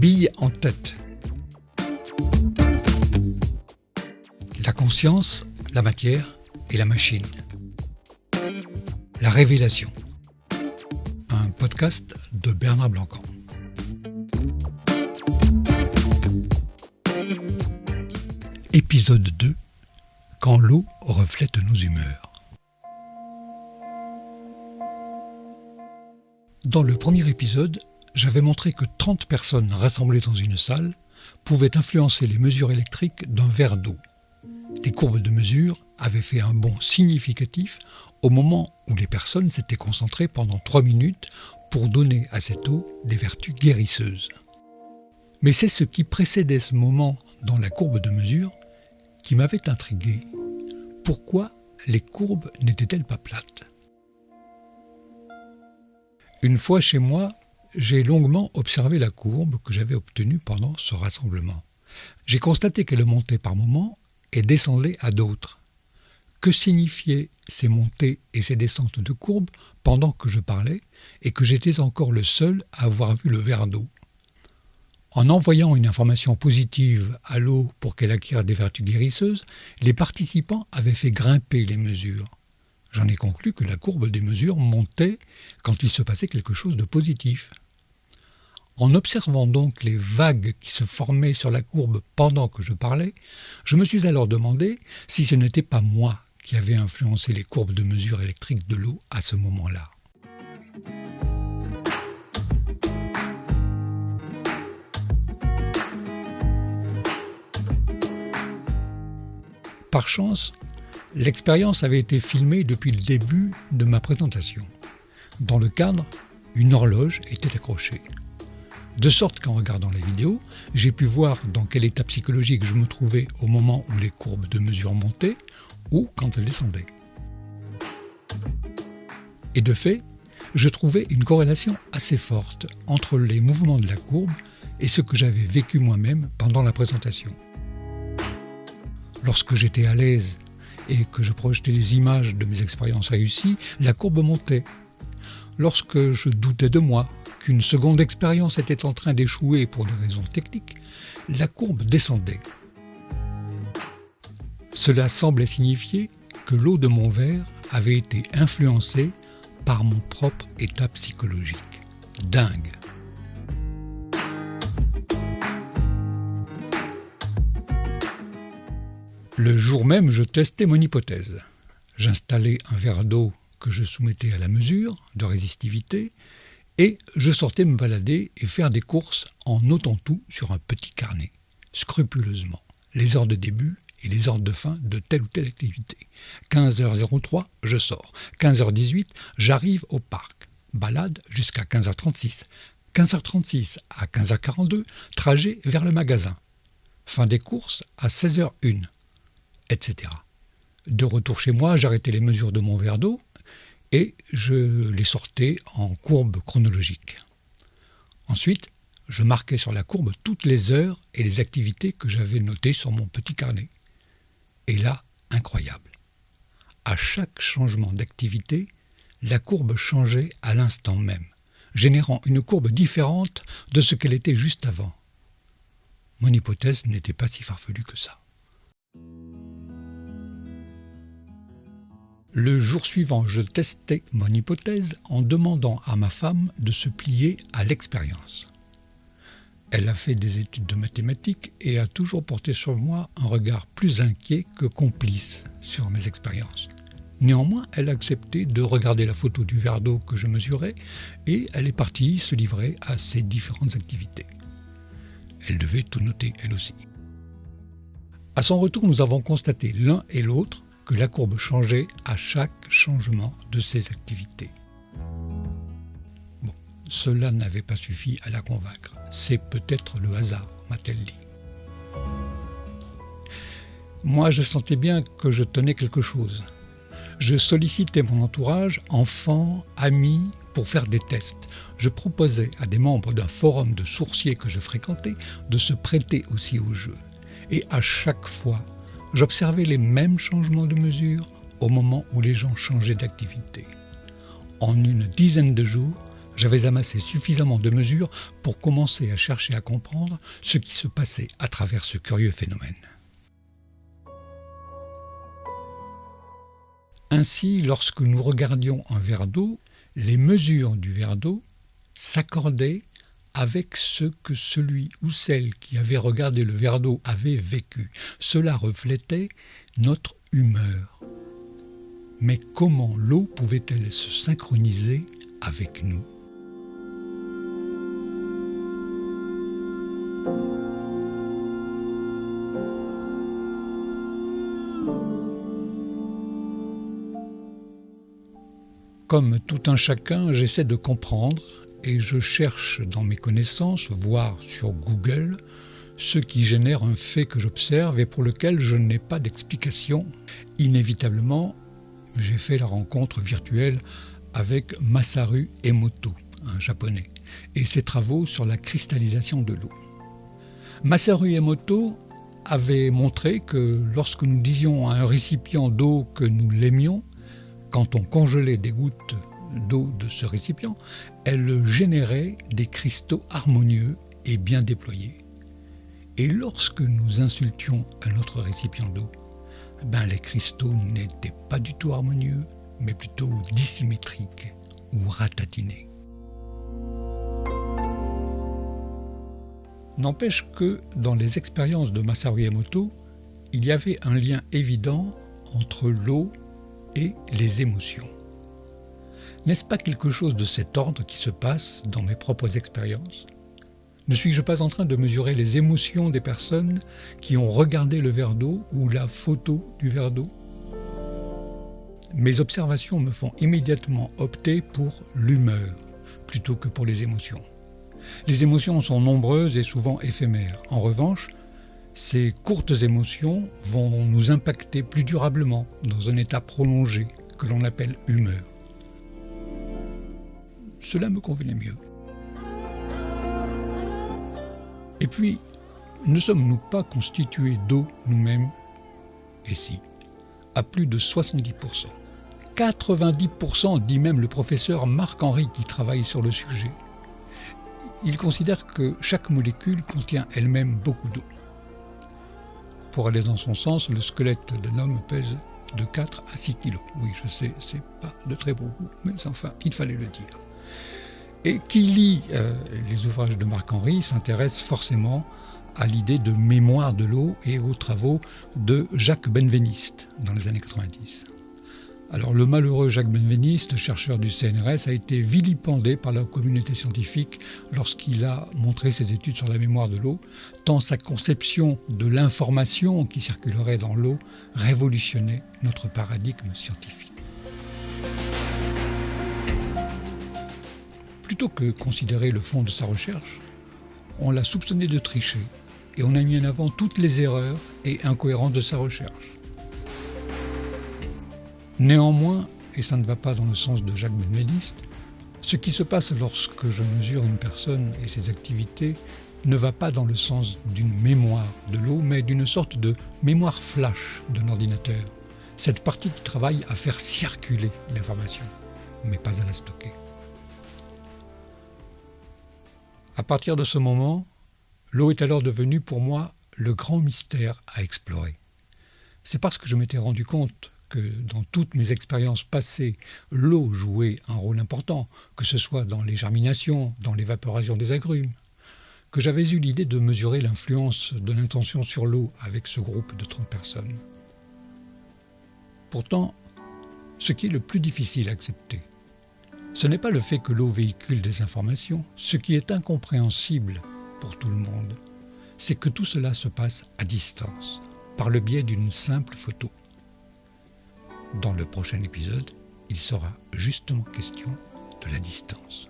bille en tête. La conscience, la matière et la machine. La révélation. Un podcast de Bernard Blancan. Épisode 2. Quand l'eau reflète nos humeurs. Dans le premier épisode, j'avais montré que 30 personnes rassemblées dans une salle pouvaient influencer les mesures électriques d'un verre d'eau. Les courbes de mesure avaient fait un bond significatif au moment où les personnes s'étaient concentrées pendant 3 minutes pour donner à cette eau des vertus guérisseuses. Mais c'est ce qui précédait ce moment dans la courbe de mesure qui m'avait intrigué. Pourquoi les courbes n'étaient-elles pas plates ? Une fois chez moi, j'ai longuement observé la courbe que j'avais obtenue pendant ce rassemblement. J'ai constaté qu'elle montait par moments et descendait à d'autres. Que signifiaient ces montées et ces descentes de courbe pendant que je parlais et que j'étais encore le seul à avoir vu le verre d'eau ? En envoyant une information positive à l'eau pour qu'elle acquiert des vertus guérisseuses, les participants avaient fait grimper les mesures. J'en ai conclu que la courbe des mesures montait quand il se passait quelque chose de positif. En observant donc les vagues qui se formaient sur la courbe pendant que je parlais, je me suis alors demandé si ce n'était pas moi qui avais influencé les courbes de mesure électriques de l'eau à ce moment-là. Par chance, l'expérience avait été filmée depuis le début de ma présentation. Dans le cadre, une horloge était accrochée. De sorte qu'en regardant la vidéo, j'ai pu voir dans quel état psychologique je me trouvais au moment où les courbes de mesure montaient ou quand elles descendaient. Et de fait, je trouvais une corrélation assez forte entre les mouvements de la courbe et ce que j'avais vécu moi-même pendant la présentation. Lorsque j'étais à l'aise et que je projetais les images de mes expériences réussies, la courbe montait. Lorsque je doutais de moi, qu'une seconde expérience était en train d'échouer pour des raisons techniques, la courbe descendait. Cela semblait signifier que l'eau de mon verre avait été influencée par mon propre état psychologique. Dingue! Le jour même, je testais mon hypothèse. J'installais un verre d'eau que je soumettais à la mesure de résistivité et je sortais me balader et faire des courses en notant tout sur un petit carnet, scrupuleusement, les heures de début et les heures de fin de telle ou telle activité. 15h03, je sors. 15h18, j'arrive au parc. Balade jusqu'à 15h36. 15h36 à 15h42, trajet vers le magasin. Fin des courses à 16h01. Etc. De retour chez moi, j'arrêtais les mesures de mon verre d'eau et je les sortais en courbe chronologique. Ensuite, je marquais sur la courbe toutes les heures et les activités que j'avais notées sur mon petit carnet. Et là, incroyable. À chaque changement d'activité, la courbe changeait à l'instant même, générant une courbe différente de ce qu'elle était juste avant. Mon hypothèse n'était pas si farfelue que ça. Le jour suivant, je testais mon hypothèse en demandant à ma femme de se plier à l'expérience. Elle a fait des études de mathématiques et a toujours porté sur moi un regard plus inquiet que complice sur mes expériences. Néanmoins, elle a accepté de regarder la photo du verre d'eau que je mesurais et elle est partie se livrer à ses différentes activités. Elle devait tout noter, elle aussi. À son retour, nous avons constaté l'un et l'autre que la courbe changeait à chaque changement de ses activités. Bon, cela n'avait pas suffi à la convaincre. C'est peut-être le hasard, m'a-t-elle dit. Moi, je sentais bien que je tenais quelque chose. Je sollicitais mon entourage, enfants, amis, pour faire des tests. Je proposais à des membres d'un forum de sourciers que je fréquentais de se prêter aussi au jeu. Et à chaque fois, j'observais les mêmes changements de mesure au moment où les gens changeaient d'activité. En une dizaine de jours, j'avais amassé suffisamment de mesures pour commencer à chercher à comprendre ce qui se passait à travers ce curieux phénomène. Ainsi, lorsque nous regardions un verre d'eau, les mesures du verre d'eau s'accordaient avec ce que celui ou celle qui avait regardé le verre d'eau avait vécu. Cela reflétait notre humeur. Mais comment l'eau pouvait-elle se synchroniser avec nous ? Comme tout un chacun, j'essaie de comprendre et je cherche dans mes connaissances, voire sur Google, ce qui génère un fait que j'observe et pour lequel je n'ai pas d'explication. Inévitablement, j'ai fait la rencontre virtuelle avec Masaru Emoto, un japonais, et ses travaux sur la cristallisation de l'eau. Masaru Emoto avait montré que lorsque nous disions à un récipient d'eau que nous l'aimions, quand on congelait des gouttes d'eau de ce récipient, elle générait des cristaux harmonieux et bien déployés. Et lorsque nous insultions un autre récipient d'eau, les cristaux n'étaient pas du tout harmonieux, mais plutôt dissymétriques ou ratatinés. N'empêche que dans les expériences de Masaru Emoto, il y avait un lien évident entre l'eau et les émotions. N'est-ce pas quelque chose de cet ordre qui se passe dans mes propres expériences ? Ne suis-je pas en train de mesurer les émotions des personnes qui ont regardé le verre d'eau ou la photo du verre d'eau ? Mes observations me font immédiatement opter pour l'humeur plutôt que pour les émotions. Les émotions sont nombreuses et souvent éphémères. En revanche, ces courtes émotions vont nous impacter plus durablement dans un état prolongé que l'on appelle humeur. Cela me convenait mieux. Et puis, ne sommes-nous pas constitués d'eau nous-mêmes ? Et si, à plus de 70%. 90% dit même le professeur Marc-Henri qui travaille sur le sujet. Il considère que chaque molécule contient elle-même beaucoup d'eau. Pour aller dans son sens, le squelette d'un homme pèse de 4 à 6 kilos. Oui, je sais, c'est pas de très beaucoup, mais enfin, il fallait le dire. Et qui lit les ouvrages de Marc-Henri s'intéresse forcément à l'idée de mémoire de l'eau et aux travaux de Jacques Benveniste dans les années 90. Alors le malheureux Jacques Benveniste, chercheur du CNRS, a été vilipendé par la communauté scientifique lorsqu'il a montré ses études sur la mémoire de l'eau, tant sa conception de l'information qui circulerait dans l'eau révolutionnait notre paradigme scientifique. Plutôt que considérer le fond de sa recherche, on l'a soupçonné de tricher et on a mis en avant toutes les erreurs et incohérences de sa recherche. Néanmoins, et ça ne va pas dans le sens de Jacques Benveniste, ce qui se passe lorsque je mesure une personne et ses activités ne va pas dans le sens d'une mémoire de l'eau, mais d'une sorte de mémoire flash d'un ordinateur. Cette partie qui travaille à faire circuler l'information, mais pas à la stocker. À partir de ce moment, l'eau est alors devenue pour moi le grand mystère à explorer. C'est parce que je m'étais rendu compte que dans toutes mes expériences passées, l'eau jouait un rôle important, que ce soit dans les germinations, dans l'évaporation des agrumes, que j'avais eu l'idée de mesurer l'influence de l'intention sur l'eau avec ce groupe de 30 personnes. Pourtant, ce qui est le plus difficile à accepter, ce n'est pas le fait que l'eau véhicule des informations. Ce qui est incompréhensible pour tout le monde, c'est que tout cela se passe à distance, par le biais d'une simple photo. Dans le prochain épisode, il sera justement question de la distance.